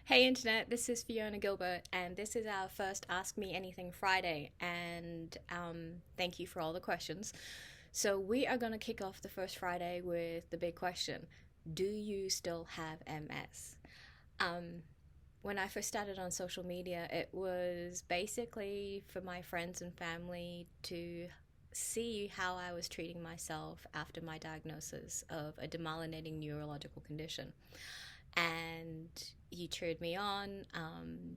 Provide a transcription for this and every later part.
Hey Internet, this is Fiona Gilbert, and this is our first Ask Me Anything Friday. And thank you for all the questions. So, we are going to kick off the first Friday with the big question: do you still have MS? Um, when I first started on social media, it was basically for my friends and family to see how I was treating myself after my diagnosis of a demyelinating neurological condition. And you cheered me on.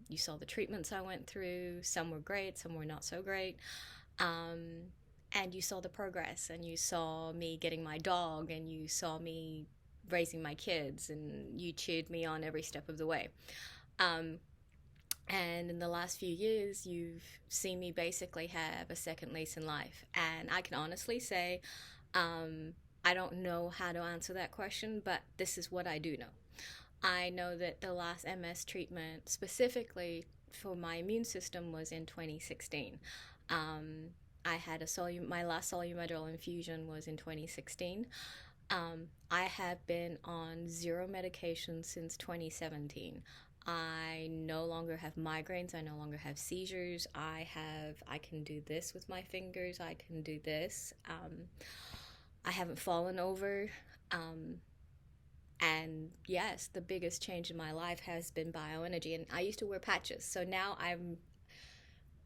You saw the treatments I went through. Some were great, some were not so great. Um, and you saw the progress, and you saw me getting my dog, and you saw me raising my kids, and you cheered me on every step of the way. Um, and in the last few years, you've seen me basically have a second lease in life. And I can honestly say, I don't know how to answer that question, but this is what I do know. I know that the last MS treatment, specifically for my immune system, was in 2016. I had my last solumedrol infusion was in 2016. I have been on zero medication since 2017. I no longer have migraines. I no longer have seizures. I can do this with my fingers. I can do this. I haven't fallen over. And yes, the biggest change in my life has been bioenergy. And I used to wear patches, so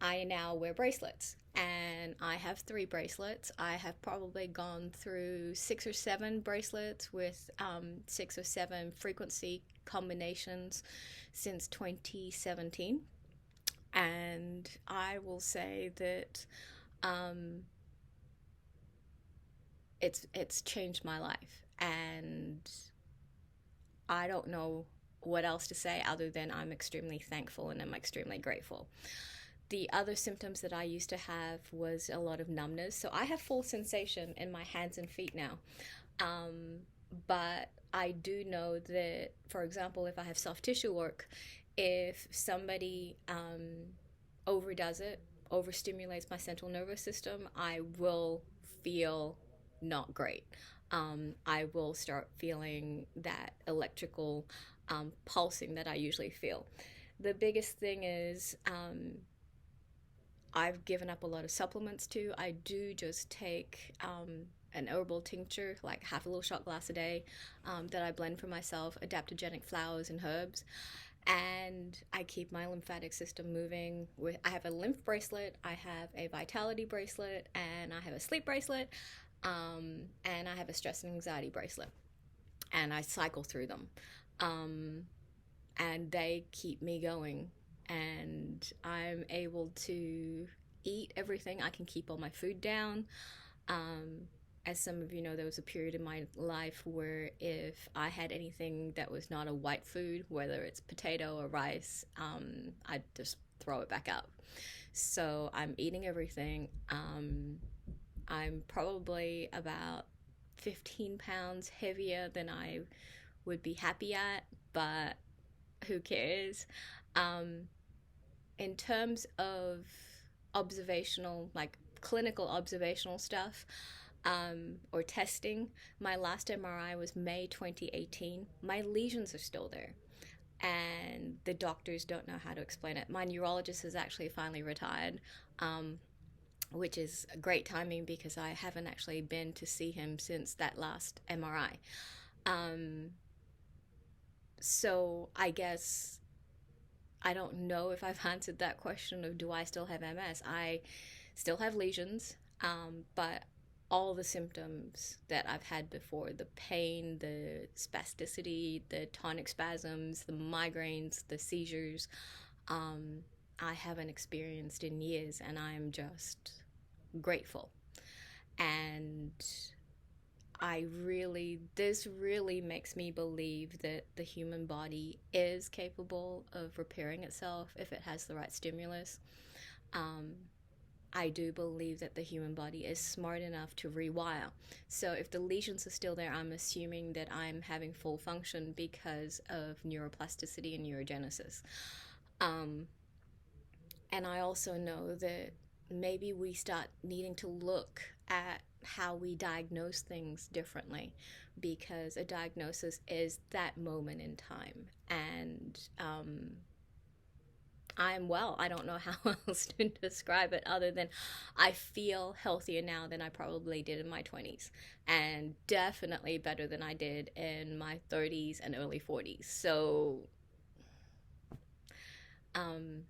I now wear bracelets, and I have three bracelets. I have probably gone through 6 or 7 bracelets with 6 or 7 frequency combinations since 2017, and I will say that um, it's changed my life, and I don't know what else to say other than I'm extremely thankful and I'm extremely grateful. The other symptoms that I used to have was a lot of numbness. So I have full sensation in my hands and feet now. Um, but I do know that, for example, if I have soft tissue work, if somebody overdoes it, overstimulates my central nervous system, I will feel not great. I will start feeling that electrical pulsing that I usually feel. The biggest thing is I've given up a lot of supplements too. I do just take an herbal tincture, like half a little shot glass a day, that I blend for myself, adaptogenic flowers and herbs. And I keep my lymphatic system moving. I have a lymph bracelet, I have a vitality bracelet, and I have a sleep bracelet, and I have a stress and anxiety bracelet. And I cycle through them. Um, and they keep me going, and I'm able to eat everything. I can keep all my food down. Um, as some of you know, there was a period in my life where if I had anything that was not a white food, whether it's potato or rice, I'd just throw it back out. So I'm eating everything. I'm probably about 15 pounds heavier than I would be happy at, but who cares? Um, in terms of observational, like clinical observational stuff, or testing, my last MRI was May 2018. My lesions are still there, and the doctors don't know how to explain it. My neurologist has actually finally retired, which is great timing because I haven't actually been to see him since that last MRI. Um, so I guess I don't know if I've answered that question of do I still have MS. I still have lesions, but all the symptoms that I've had before, the pain, the spasticity, the tonic spasms, the migraines, the seizures, um, I haven't experienced in years, and I'm just grateful. And this really makes me believe that the human body is capable of repairing itself if it has the right stimulus. Um, I do believe that the human body is smart enough to rewire. So if the lesions are still there, I'm assuming that I'm having full function because of neuroplasticity and neurogenesis. Um, and I also know that maybe we start needing to look at how we diagnose things differently, because a diagnosis is that moment in time. And I'm well. I don't know how else to describe it other than I feel healthier now than I probably did in my 20s, and definitely better than I did in my 30s and early 40s. So um,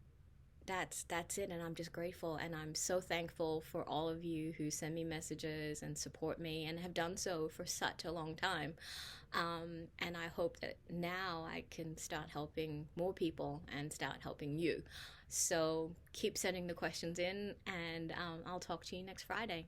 that's it, and I'm just grateful, and I'm so thankful for all of you who send me messages and support me and have done so for such a long time. And I hope that now I can start helping more people and start helping you. So keep sending the questions in, and I'll talk to you next Friday.